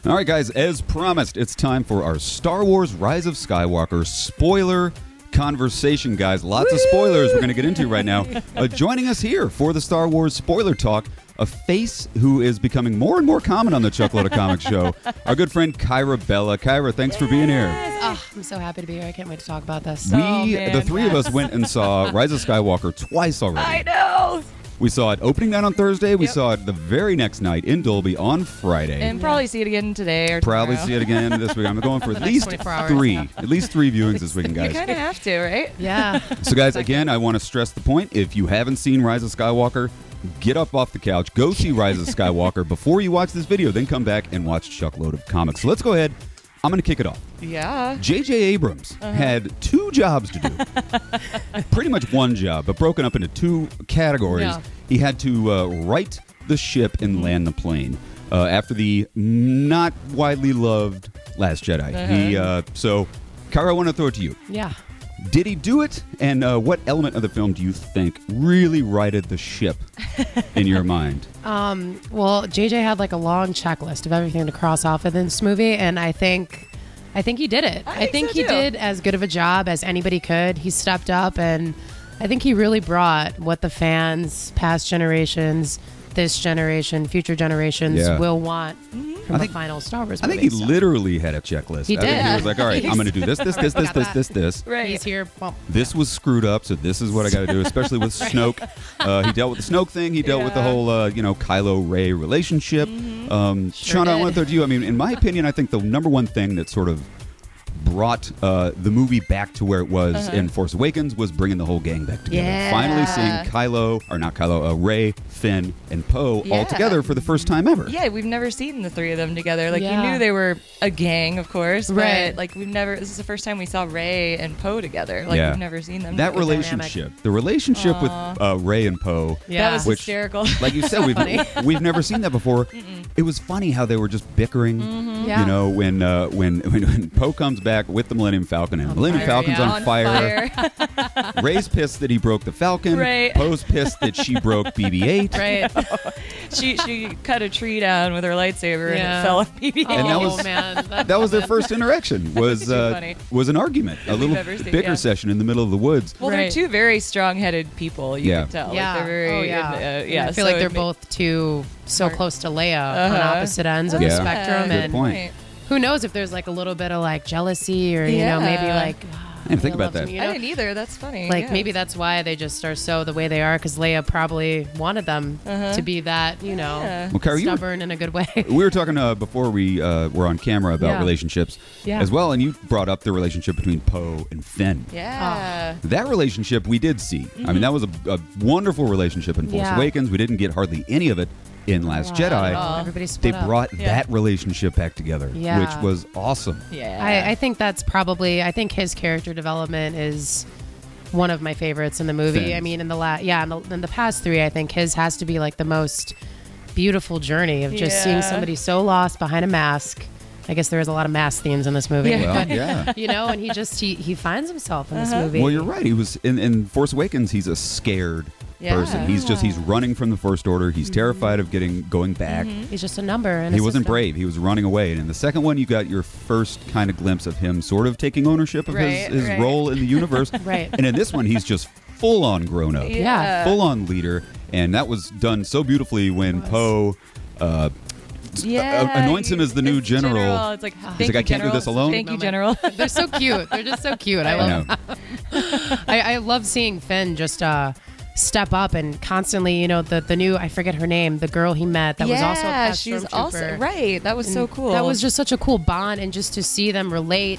All right, guys, as promised, it's time for our Star Wars Rise of Skywalker spoiler conversation, guys. Lots of spoilers we're going to get into right now. Joining us here for the Star Wars spoiler talk, a face who is becoming more and more common on the Chuckload of Comics show, our good friend Kyra Bella. Kyra, thanks for being here. Oh, I'm so happy to be here. I can't wait to talk about this. The three of us went and saw Rise of Skywalker twice already. I know. We saw it opening night on Thursday. We saw it the very next night in Dolby on Friday. And probably see it again today or Probably tomorrow. see it again this week. I'm going for at least three. Yeah. At least three viewings this weekend, guys. You kind of have to, right? Yeah. So, guys, again, I want to stress the point. If you haven't seen Rise of Skywalker, get up off the couch. Go see Rise of Skywalker before you watch this video. Then come back and watch Chuckload of Comics. So let's go ahead. I'm going to kick it off. Yeah. J.J. Abrams had two jobs to do. Pretty much one job, but broken up into two categories. Yeah. He had to right the ship and land the plane after the not widely loved Last Jedi. So, Kara, I want to throw it to you. Yeah. Did he do it? And what element of the film do you think really righted the ship in your mind? Well, JJ had like a long checklist of everything to cross off in this movie, and I think he did it. I think so he too. did as good of a job as anybody could. He stepped up, and I think he really brought what the fans, past generations, this generation, future generations will want from the final Star Wars movie. I think he literally had a checklist. He I think did. he was like, all right, I'm going to do this. Right. He's here. Well, This was screwed up, so this is what I got to do, especially with Snoke. He dealt with the Snoke thing. He dealt with the whole, Kylo-Rey relationship. Shauna, I want to throw to you. I mean, in my opinion, I think the number one thing that sort of brought the movie back to where it was in Force Awakens was bringing the whole gang back together. Yeah. Finally seeing Rey, Finn, and Poe all together for the first time ever. Yeah, we've never seen the three of them together. Like, Yeah. you knew they were a gang, of course, Right. but, like, this is the first time we saw Rey and Poe together. Like, Yeah. we've never seen them That together. relationship, the relationship with Rey and Poe, yeah. That was Which- hysterical. like you said, we've never seen that before. It was funny how they were just bickering. Yeah. You know, when Poe comes back with the Millennium Falcon and Millennium Falcon's on fire. Rey's pissed that he broke the Falcon. Right. Poe's pissed that she broke BB-8. Right. She cut a tree down with her lightsaber and Yeah. it fell on BB-8. And that was- man. That was their first interaction. Was Too funny. was an argument, a little ever seen, bicker yeah. session in the middle of the woods. Well, they're Right. two very strong-headed people. You Yeah. can tell. Yeah. Like, they're very. Oh, yeah. And, I feel like they're both so Smart. close to Leia on opposite ends of Yeah. the spectrum. Good And point. who knows if there's like a little bit of like jealousy or, you know, maybe like. I didn't think Leia about loves that. me, you I know? didn't either. That's funny. Like yeah. maybe that's why they just are so the way they are, because Leia probably wanted them to be that, you know, Yeah. Well, Kyra, stubborn in a good way. we were talking before we were on camera about Yeah. relationships Yeah. as well, and you brought up the relationship between Poe and Finn. Yeah. That relationship we did see. I mean, that was a wonderful relationship in Force Yeah. Awakens. We didn't get hardly any of it in Last Jedi. Everybody They split up. brought that relationship back together, Yeah. which was awesome. Yeah. I think that's probably. I think his character development is one of my favorites in the movie. Finn's. I mean, in the past three, I think his has to be like the most beautiful journey of just seeing somebody so lost behind a mask. I guess there is a lot of mask themes in this movie. Yeah. Well, yeah. You know, and he finds himself in this movie. Well, you're right. He was in Force Awakens. He's a scared person. He's running from the First Order. He's terrified of going back. He's just a number. And He wasn't brave. He was running away. And in the second one, you got your first kind of glimpse of him sort of taking ownership of his role in the universe. Right. And in this one, he's just full on grown up. Yeah. Full on leader. And that was done so beautifully when Poe anoints him as the new general. It's like, He's like, I can't do this alone. Thank you, General. They're so cute. They're just so cute. I love them. I love seeing Finn just step up and constantly, you know, the new, I forget her name, the girl he met that was also a past she's stormtrooper. also right. That was so cool. That was just such a cool bond, and just to see them relate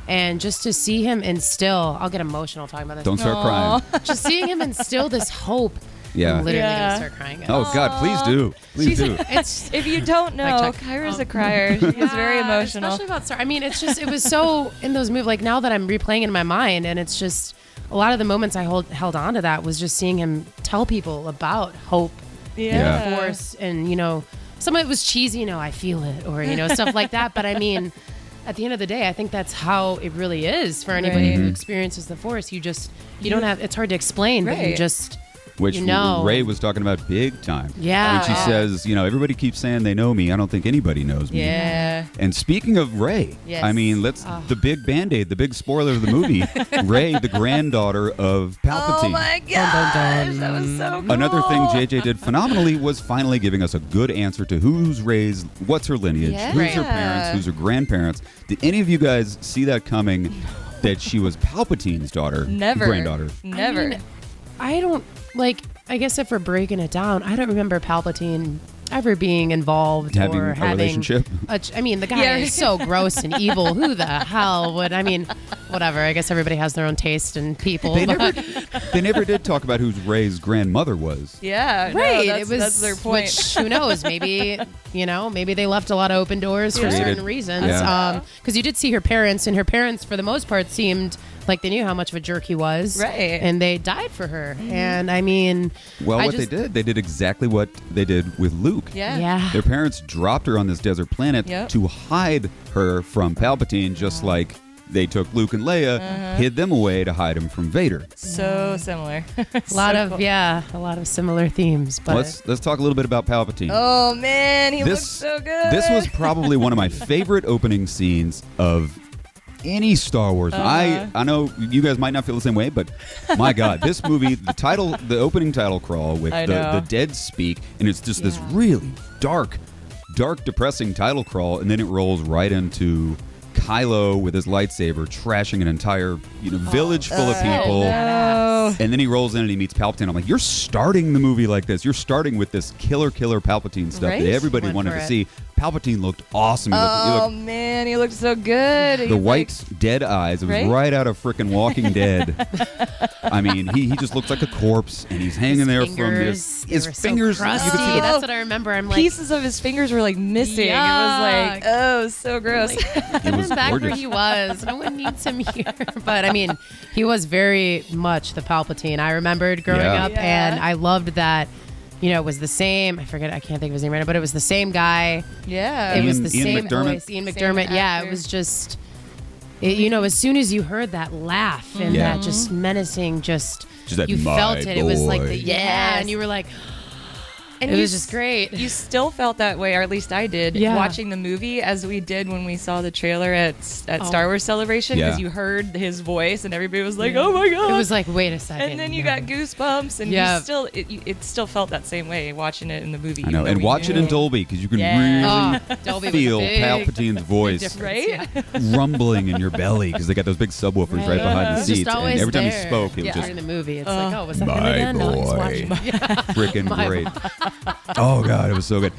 and just to see him instill, I'll get emotional talking about this. Don't start crying. Just seeing him instill this hope. Yeah. I'm literally Yeah. gonna start crying. Oh, God, please do. Please do. It's If you don't know, Mic check. Kyra's a crier. She's very emotional. Especially about Star. I mean, it's just, it was so in those movies. Like now that I'm replaying in my mind, and it's just a lot of the moments I held on to that was just seeing him tell people about hope, Yeah. force, and you know, some of it was cheesy. You know, I feel it, or you know, stuff like that. But I mean, at the end of the day, I think that's how it really is for anybody who experiences the force. You don't have. It's hard to explain, but you Right. just which you know. Ray was talking about big time. Yeah. When she says, everybody keeps saying they know me. I don't think anybody knows me. Yeah. And speaking of Ray, Yes. I mean, the big Band-Aid, the big spoiler of the movie, Ray, the granddaughter of Palpatine. Oh my gosh, that was so cool. Another thing JJ did phenomenally was finally giving us a good answer to what's her lineage, Yeah. who's her parents, who's her grandparents. Did any of you guys see that coming, that she was Palpatine's daughter, Never. granddaughter? Never. I mean, I don't, I guess if we're breaking it down, I don't remember Palpatine ever being involved Having or a having relationship? The guy is so gross and evil. Who the hell would? Whatever. I guess everybody has their own taste in people. They never did talk about who Ray's grandmother was. Yeah, right. No, that's their point. Which, who knows? Maybe maybe they left a lot of open doors for certain reasons. Yeah. Because you did see her parents, and her parents, for the most part, seemed like they knew how much of a jerk he was. Right. And they died for her. Mm-hmm. And they did exactly what they did with Luke. Yeah. Their parents dropped her on this desert planet to hide her from Palpatine, just like they took Luke and Leia, hid them away to hide him from Vader. So similar. A lot of similar themes. But Let's talk a little bit about Palpatine. Oh man, he looks so good. This was probably one of my favorite opening scenes of any Star Wars. I know you guys might not feel the same way, but my God, this movie, the opening title crawl with the dead speak, and it's just this really dark, depressing title crawl, and then it rolls right into Kylo with his lightsaber trashing an entire village full of people. No. And then he rolls in and he meets Palpatine. I'm like, you're starting the movie like this. You're starting with this killer Palpatine stuff that everybody Went wanted for to it. see. Palpatine looked awesome. Man, he looked so good. The white, dead eyes. It was right out of frickin' Walking Dead. I mean, he just looks like a corpse, and he's hanging there from his fingers. So crusty. You could see That's what I remember. I'm like, pieces of his fingers were like missing. Yuck. It was like, so gross. it was back gorgeous. where he was. No one needs him here. But he was very much the Palpatine I remembered growing up, and I loved that. It was the same. I can't think of his name right now, but it was the same guy. Yeah. It was the Ian same McDermott? voice. Ian McDermott. Same Yeah, actor. it was just, as soon as you heard that laugh and that just menacing, just that, you "My felt it. It was like boy." and you were like, And it was just great. You still felt that way, or at least I did, watching the movie as we did when we saw the trailer at Star Wars Celebration, because you heard his voice and everybody was like, "Oh my god!" It was like, wait a second. And then you got goosebumps, and it still felt that same way watching it in the movie. I know, and watch it in Dolby because you can really Dolby feel was a big Palpatine's voice right? rumbling in your belly because they got those big subwoofers right behind the It was seats, just and always every time he there. spoke, it was During just the movie. It's like, oh, was that him my again? No, he's boy. watching. freaking My great. Oh god, it was so good.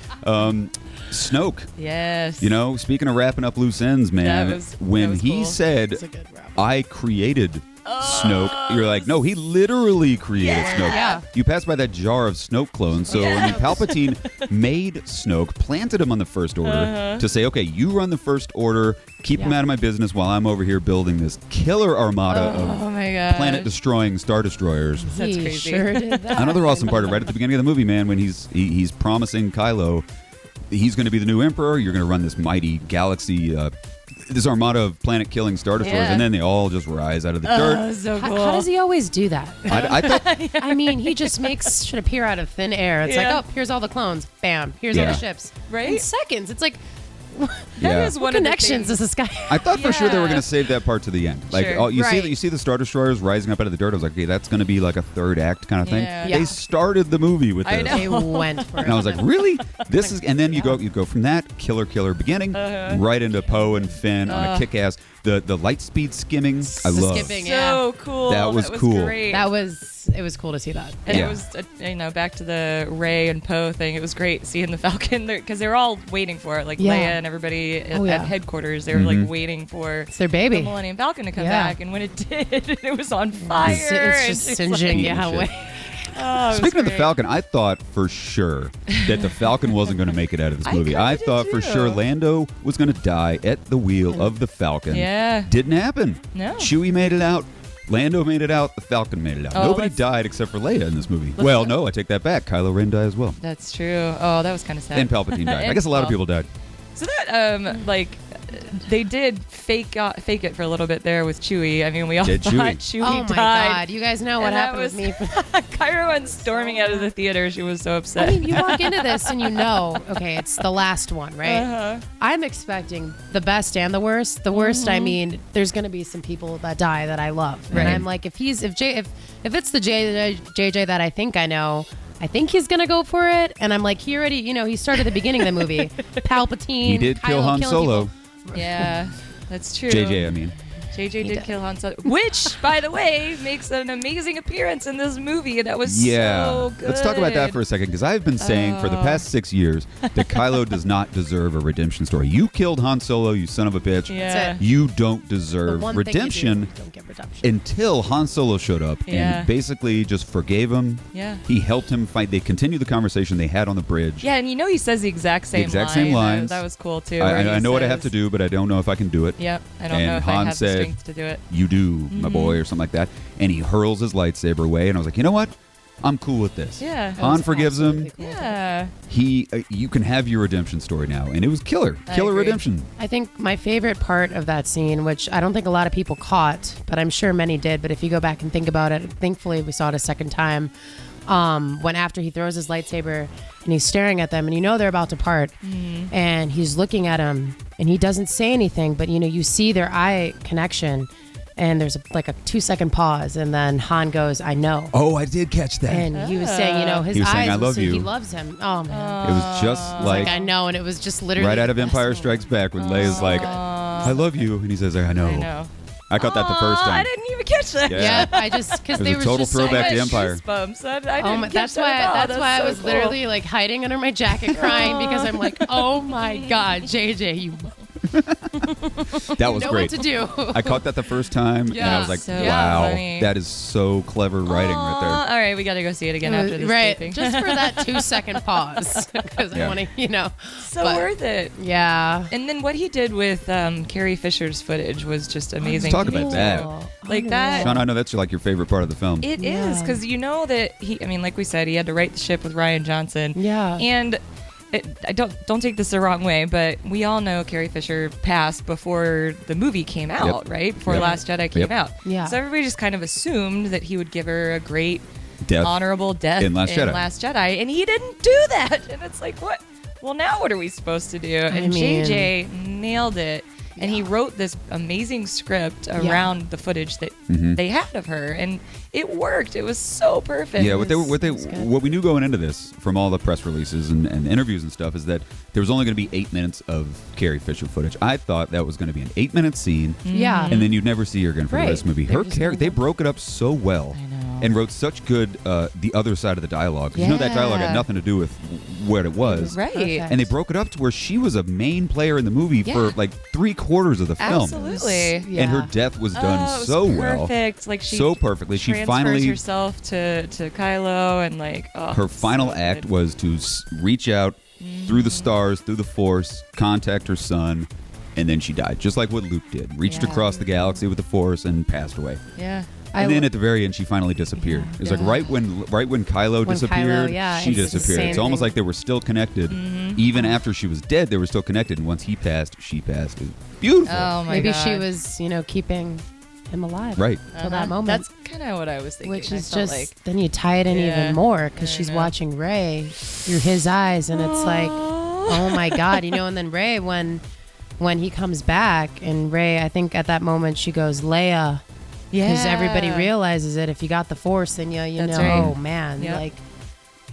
Snoke. Yes. Speaking of wrapping up loose ends, man, That was he cool. said, It's a good wrap. I created Snoke, you're like, no, he literally created Snoke. Yeah. You pass by that jar of Snoke clones. So Palpatine made Snoke, planted him on the First Order to say, okay, you run the First Order, keep him out of my business while I'm over here building this killer armada Oh of my god. planet-destroying Star Destroyers. That's He crazy. sure did that. Another awesome part, right at the beginning of the movie, man, when he's promising Kylo he's going to be the new emperor. You're going to run this mighty galaxy, this armada of planet-killing Star Destroyers, and then they all just rise out of the dirt. So cool. How does he always do that? I thought he just should appear out of thin air. It's like, oh, here's all the clones. Bam. Here's all the ships. Right? In seconds. It's like, Yeah. is what one of the connections things- does this guy have? I thought for sure they were Yeah. going to save that part to the end. Like, Sure. you see the Star Destroyers rising up out of the dirt. I was like, okay, that's going to be like a third act kind of thing. Yeah. Yeah. They started the movie with I this. know. They went for it. And I was like, really? This is, and then you go from that killer beginning right into Poe and Finn on a kick-ass. The light speed skimming, I love. skipping. So cool. That was cool. Great. It was cool to see that. And Yeah. it was, back to the Rey and Poe thing. It was great seeing the Falcon because they were all waiting for it, like Yeah. Leia and everybody Oh, yeah. at headquarters. They were like waiting for It's their baby. the Millennium Falcon to come Yeah. back, and when it did, it was on fire. It's and just she's singeing. Like- Yeah, Shit. way. Oh, it was Speaking of the great. Falcon, I thought for sure that the Falcon wasn't going to make it out of this I movie. kinda I did thought for too. sure Lando was going to die at the wheel of the Falcon. Yeah. Didn't happen. No. Chewie made it out. Lando made it out. The Falcon made it out. Oh, Nobody that's- died except for Leia in this movie. Well, no, I take that back. Kylo Ren died as well. That's true. Oh, that was kind of sad. And Palpatine died. I guess a lot of people died. So that they did fake it for a little bit there with Chewie. I mean, we all thought Chewie oh my died. God, you guys know what happened with me. Kyra went storming out of the theater. She was so upset. I mean, you walk into this and you know, okay, it's the last one, right? I'm expecting the best and the worst. The worst, I mean, there's going to be some people that die that I love, and I'm like, if it's the JJ that I think I know, I think he's gonna go for it, and I'm like, he already, he started the beginning of the movie. Palpatine. He did kill Han Solo. Yeah, that's true. JJ, I mean. JJ did kill Han Solo, which, by the way, makes an amazing appearance in this movie. That was so good. Let's talk about that for a second, because I've been saying for the past 6 years that Kylo does not deserve a redemption story. You killed Han Solo, you son of a bitch. Yeah. You don't deserve redemption, don't get redemption until Han Solo showed up and basically just forgave him. Yeah. He helped him fight. They continued the conversation they had on the bridge. Yeah, and he says the exact same same lines. That was cool, too. I know what I have to do, but I don't know if I can do it. Yep, I don't know if Han I have said, the strength to do it. You do, my boy, or something like that. And he hurls his lightsaber away, and I was like, you know what? I'm cool with this. Yeah. Han forgives him. Cool. Yeah. You can have your redemption story now, and it was killer redemption. I think my favorite part of that scene, which I don't think a lot of people caught, but I'm sure many did, but if you go back and think about it, thankfully we saw it a second time, when after he throws his lightsaber and he's staring at them, and they're about to part, and he's looking at him, and he doesn't say anything, but you see their eye connection. And there's a 2-second pause, and then Han goes, "I know." Oh, I did catch that. And he was saying, his he was eyes. Saying, I love you. He loves him. Oh man. It was just like I know, and it was just literally right out of Empire Strikes Back when Leia's like, "I love you," and he says, "I know." I know. I caught that the first time. I didn't even catch that. Yeah, I just because they were a total throwback to Empire. That's why I was literally like hiding under my jacket crying because I'm like, oh my God, JJ, you. That was know great. What to do. I caught that the first time, and I was like, so wow, funny. that is so clever writing right there. All right, we got to go see it again after this taping. Just for that 2-second pause because I want to, So worth it. Yeah. And then what he did with Carrie Fisher's footage was just amazing. Let's talk about that. Like that. Sean, I know that's like your favorite part of the film. It is, because that like we said, he had to right the ship with Rian Johnson. Yeah. And I don't take this the wrong way, but we all know Carrie Fisher passed before the movie came out, right? Before Last Jedi came out. Yeah. So everybody just kind of assumed that he would give her a great, honorable death in Last Jedi. And he didn't do that. And it's like, what? Well, now what are we supposed to do? And JJ nailed it. And he wrote this amazing script around the footage that they had of her, and it worked. It was so perfect. Yeah, what we knew going into this from all the press releases and interviews and stuff is that there was only going to be 8 minutes of Carrie Fisher footage. I thought that was going to be an 8-minute scene, and then you'd never see her again for the rest of the movie. Her character, they broke it up so well. I know. And wrote such good the other side of the dialogue. Because that dialogue had nothing to do with what it was. Right. Perfect. And they broke it up to where she was a main player in the movie for like 3/4 of the film. Absolutely. And her death was done so well. Perfect. Like she so perfectly. She finally herself to Kylo, and like her final act was to reach out through the stars, through the Force, contact her son, and then she died. Just like what Luke did. Reached across the galaxy with the Force and passed away. Yeah. And then at the very end, she finally disappeared. It was like right when Kylo disappeared, she disappeared. It's almost like they were still connected. Even after she was dead, they were still connected. And once he passed, she passed. It was beautiful. Oh my Maybe God. she was, keeping him alive. Right. Till that moment. That's kind of what I was thinking. Which is just, then you tie it in even more because she's watching Rey through his eyes. And it's like, oh my God, and then Rey, when he comes back, and Rey, I think at that moment she goes, Leia. Because everybody realizes it. If you got the Force, then you know, oh man,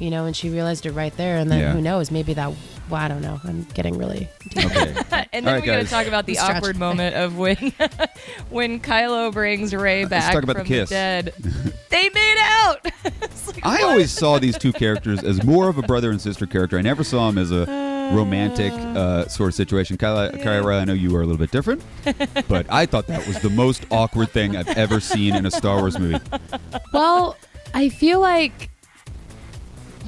and she realized it right there. And then who knows? Maybe that. Well, I don't know. I'm getting really deep. Okay. And then we got to talk about the awkward moment of when Kylo brings Rey back from the dead. They made out. Like, I always saw these two characters as more of a brother and sister character. I never saw them as a romantic sort of situation. Kyra, I know you are a little bit different, but I thought that was the most awkward thing I've ever seen in a Star Wars movie. Well, I feel like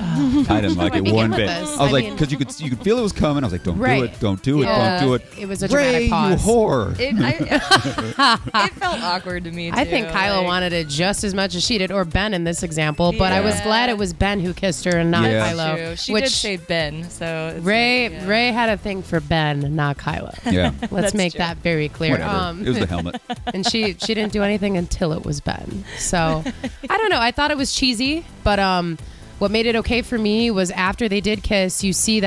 I didn't like it one bit. this? I was I like, mean- because you could feel it was coming. I was like, don't do Right. it, don't do it, Yeah. don't do it. It was a Ray, dramatic pause. you whore. It felt awkward to me, too. I think Kylo like- wanted it just as much as she did, or Ben in this example. But I was Yeah. glad it was Ben who kissed her and not Yeah. Kylo. True. She which did say Ben, so it's Ray like, yeah. Ray had a thing for Ben, not Kylo. Yeah, Let's That's make true. that very clear. whatever. It was the helmet. And she didn't do anything until it was Ben. So I don't know. I thought it was cheesy, but what made it okay for me was after they did kiss, you see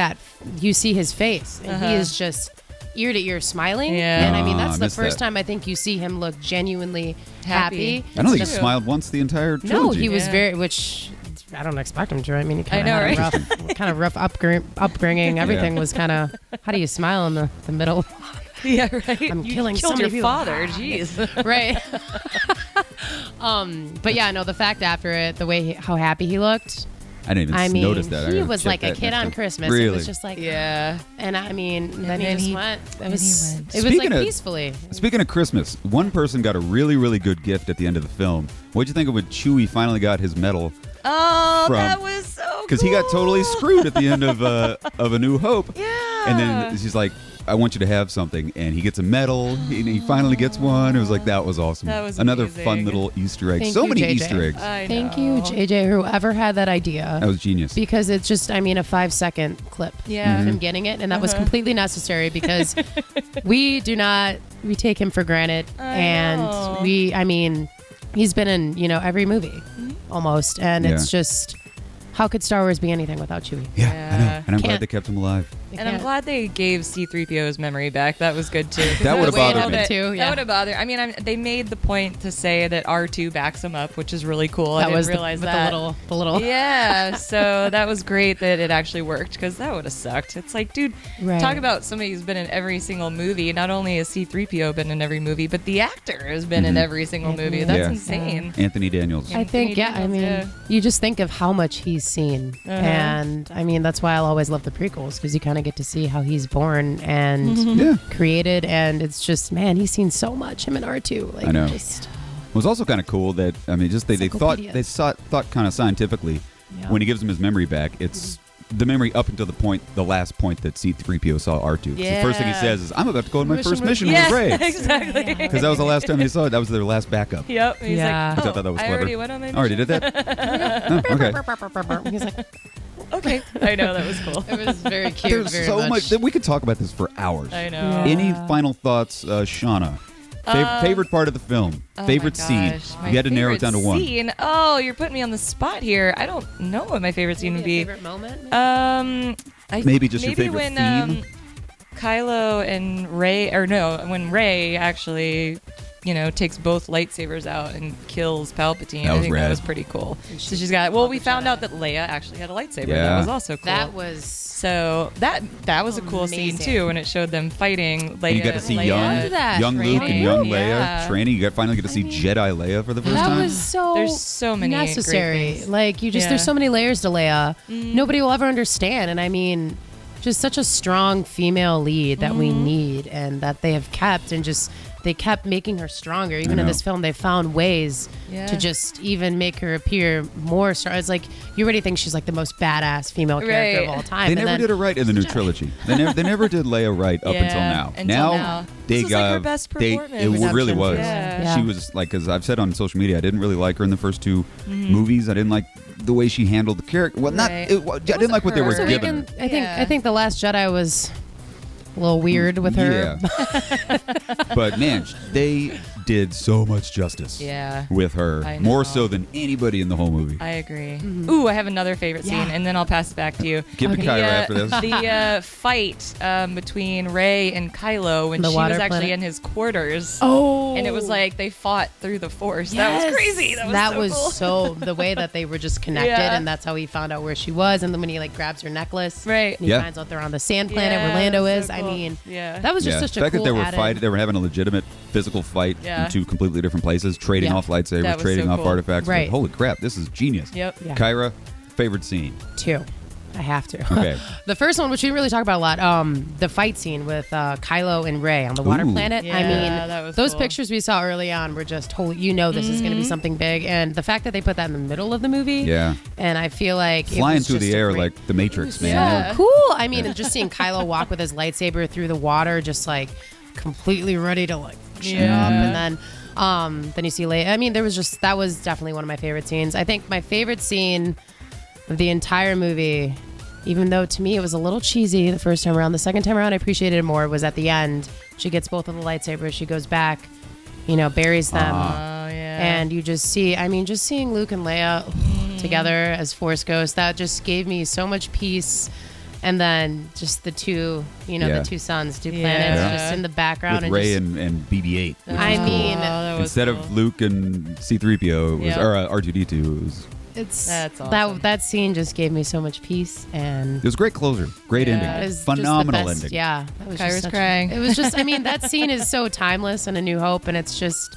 his face, and he is just ear to ear smiling. Yeah. And I mean, I that's the missed first that. time I think you see him look genuinely Happy. happy. I don't think he True. smiled once the entire trilogy. No, he was Yeah. very, which I don't expect him to. I mean, he I kind know, of had right? a rough upbringing. Everything was kind of, how do you smile in the middle? Yeah, right. I'm You killing so killed many your people. father. Jeez. Right. But yeah, no, the fact after it, the way how happy he looked. I didn't even I mean, notice that. I he gotta was check like a that kid next on time. Christmas. Really? It was just like, Yeah. and I mean, then he then just he- went. It then was, he went. it was like Speaking of- peacefully. Speaking of Christmas, one person got a really, really good gift at the end of the film. What'd you think of when Chewie finally got his medal? Oh, From- that was so cool. Because he got totally screwed at the end of A New Hope. Yeah. And then she's like, I want you to have something. And he gets a medal. And he finally gets one. It was like, that was awesome. That was another amazing. fun little Easter egg. Thank So you, many JJ. Easter eggs. I Thank know. you, JJ, whoever had that idea. That was genius. Because it's just, I mean, a 5-second clip Yeah. of him getting it, and that was completely necessary because we take him for granted, I and know. I mean, he's been in every movie almost, and it's Yeah. just, how could Star Wars be anything without Chewie? Yeah, I know. Yeah. And I'm glad Can't- they kept him alive. And I'm glad they gave C-3PO's memory back. That was good too. 'Cause That would've was a bothered little me. Too, yeah. That would have bothered. I mean, they made the point to say that R2 backs him up, which is really cool. I That didn't was realize with that. the little. Yeah, so that was great that it actually worked because that would have sucked. It's like, dude, Right. talk about somebody who's been in every single movie. Not only has C-3PO been in every movie, but the actor has been in every single movie. That's Yeah. insane. Anthony Daniels. I think, yeah, I Daniels, mean, yeah. you just think of how much he's seen. And I mean, that's why I'll always love the prequels because you kind of get to see how he's born and Yeah. created. And it's just, man, he's seen so much, him and R2. Like, I know. Just, It was also kind of cool that, I mean, just they thought Encyclopedia. kind of scientifically Yeah. when he gives him his memory back, it's the memory up until the last point that C-3PO saw R2. 'Cause the first thing he Yeah. says is, I'm about to go on my Mission first with- mission Yeah, with Ray. exactly. Because that was the last time they saw it. That was their last backup. Yep. He's Yeah. like, Which oh, I thought that was I clever. already went on my mission. Already did that? Oh, okay. he's like, Okay. I know, that was cool. it was very cute. There's very so much that we could talk about this for hours. I know. Yeah. Any final thoughts, Shauna? Favorite part of the film? Oh favorite my scene? gosh, If my you had to narrow it down to favorite one. Scene? Oh, you're putting me on the spot here. I don't know what my favorite scene would be. favorite moment? Maybe just your maybe favorite when theme? Kylo and Rey, or no, when Rey actually, takes both lightsabers out and kills Palpatine. That I was think rad. that was pretty cool. So she's got. Well, we found out that Leia actually had a lightsaber. Yeah. That was also cool. That was so that was a cool scene Amazing. too when it showed them fighting. Leia, And you got to see Leia. young, that young Luke and training. young Yeah. Leia training. You finally get to see Jedi Leia for the first that time. was so There's so many great necessary. things. Like you just Yeah. there's so many layers to Leia. Nobody will ever understand. And I mean, just such a strong female lead that we need and that they have kept and just they kept making her stronger. Even in know. this film, they found ways Yeah. to just even make her appear more strong. It's like you already think she's like the most badass female character Right. of all time. They and never then, did it right in the new trilogy. They never did Leia right up until now. Until they This was like her best it performance. really was. Yeah. She was like, because I've said on social media, I didn't really like her in the first two movies. I didn't like the way she handled the character. Well, not. Right. I didn't like what they were her. So giving her. I think the Last Jedi was a little weird with her. Yeah. But man, they did so much justice Yeah. with her, I more know. so than anybody in the whole movie. I agree. Ooh, I have another favorite scene, and then I'll pass it back to you. Give it to Kyra after this. The fight between Rey and Kylo when The she water was actually planet? in his quarters. Oh, And it was like they fought through the Force. That was crazy. That was so cool. so the way that they were just connected, Yeah. and that's how he found out where she was. And then when he like grabs her necklace, Right. and he Yeah. finds out they're on the sand planet Yeah, where Lando that's is. so I cool. mean, Yeah. that was just such the a fact cool that they were added- they were having a legitimate physical fight Yeah. in two completely different places, trading Yeah. off lightsabers, That was trading so off cool. artifacts. Right. Like, holy crap, this is genius. Yep. Yeah. Kyra, favorite scene? Two. I have to. Okay. The first one, which we really talk about a lot, the fight scene with Kylo and Rey on the water planet. Yeah, I that mean, was those cool. pictures we saw early on were just holy. This is going to be something big, and the fact that they put that in the middle of the movie. Yeah. And I feel like flying it was through just the a air great- like the Matrix, man. Yeah. cool. I mean, and just seeing Kylo walk with his lightsaber through the water, just like completely ready to like jump, and then you see Leia. I mean, that was definitely one of my favorite scenes. I think my favorite scene of the entire movie, even though to me it was a little cheesy the first time around, the second time around I appreciated it more, was at the end. She gets both of the lightsabers, she goes back, buries them, and you just see, just seeing Luke and Leia together as Force Ghosts, that just gave me so much peace. And then just the two, the two suns, two planets, just in the background. With Rey and BB-8. Instead cool. of Luke and C-3PO, it was, or R2-D2, it was... That's awesome. That scene just gave me so much peace, and It was a great closure. Great ending. it was Phenomenal just the best, ending. Yeah, that was Kyra's just crying. It was just, that scene is so timeless in A New Hope, and it's just.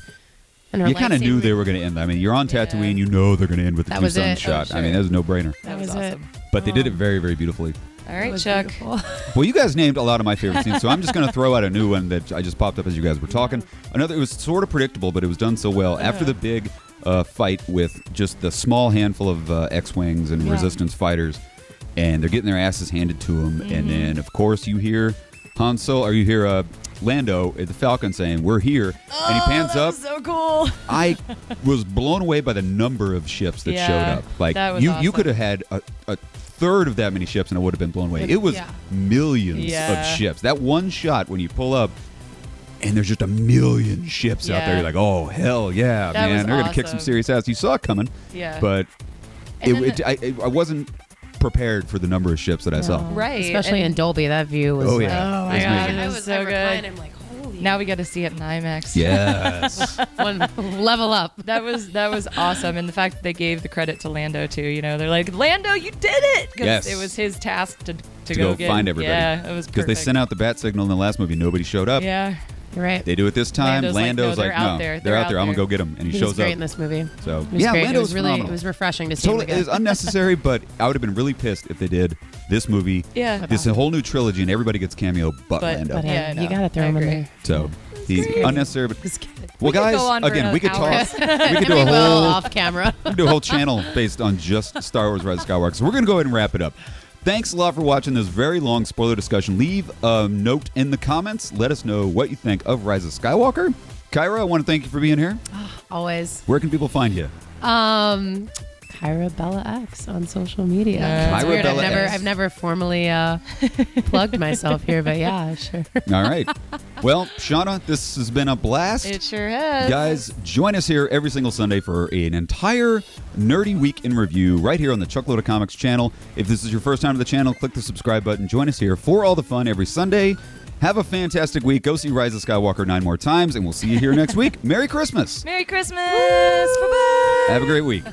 And You kind of knew they were going to end. I mean, you're on Tatooine, they're going to end with the That two was suns it. shot. sure. I mean, that was a no-brainer. That was was it. awesome. But they did it very, very beautifully. All It right, was Chuck. beautiful. Well, you guys named a lot of my favorite scenes, so I'm just going to throw out a new one that I just popped up as you guys were talking. It was sort of predictable, but it was done so well. After the big fight with just the small handful of X-Wings and Resistance fighters, and they're getting their asses handed to them, and then, of course, you hear Han Solo, or you hear Lando at the Falcon saying, "We're here," and he pans that up. was so cool. I was blown away by the number of ships that Yeah, showed up. Like that was you awesome. could have had a third of that many ships and I would have been blown away. It was millions Yeah. of ships. That one shot when you pull up and there's just a million ships out there, Yeah. you're like, oh hell yeah, That was man! They're gonna kick some awesome. serious ass. You saw it coming, Yeah. but And then I wasn't prepared for the number of ships that I saw. Right. Especially in Dolby, that view was. Oh, like, yeah. Oh my It's God. amazing. It was so good. I'm like, holy. Now we got to see it in IMAX. Yes. One level up. That was awesome, and the fact that they gave the credit to Lando too. They're like, Lando, you did it, because Yes. it was his task to go get, find everybody. Yeah, it was Because they perfect. sent out the bat signal in the last movie, nobody showed up. Yeah, You're right. They do it this time. Lando's like, Lando's no, like, they're out no, there. they're out there. I'm gonna go get him, and he He shows was great up. in this movie. So It was yeah, great. Lando It was really, phenomenal. it was refreshing to see him Totally, again. it was unnecessary, but I would have been really pissed if they did this movie, yeah. this whole new trilogy, and everybody gets cameo but Lando. But Yeah, you no, gotta throw I him in agree. there. So he's unnecessary. But Just kidding. well, We could guys, go on for again, we could hours. talk. We could And do we a will whole off camera. do a whole channel based on just Star Wars: Rise of Skywalker. So we're gonna go ahead and wrap it up. Thanks a lot for watching this very long spoiler discussion. Leave a note in the comments. Let us know what you think of Rise of Skywalker. Kyra, I want to thank you for being here. Always. Where can people find you? Kyra Bella X on social media. Yeah. It's Kyra weird. Bella X. I've never formally plugged myself here, but yeah, sure. All right. Well, Shauna, this has been a blast. It sure has. Guys, join us here every single Sunday for an entire nerdy week in review right here on the Chuckload of Comics channel. If this is your first time to the channel, click the subscribe button. Join us here for all the fun every Sunday. Have a fantastic week. Go see Rise of Skywalker 9 more times, and we'll see you here next week. Merry Christmas. Merry Christmas. Bye bye. Have a great week.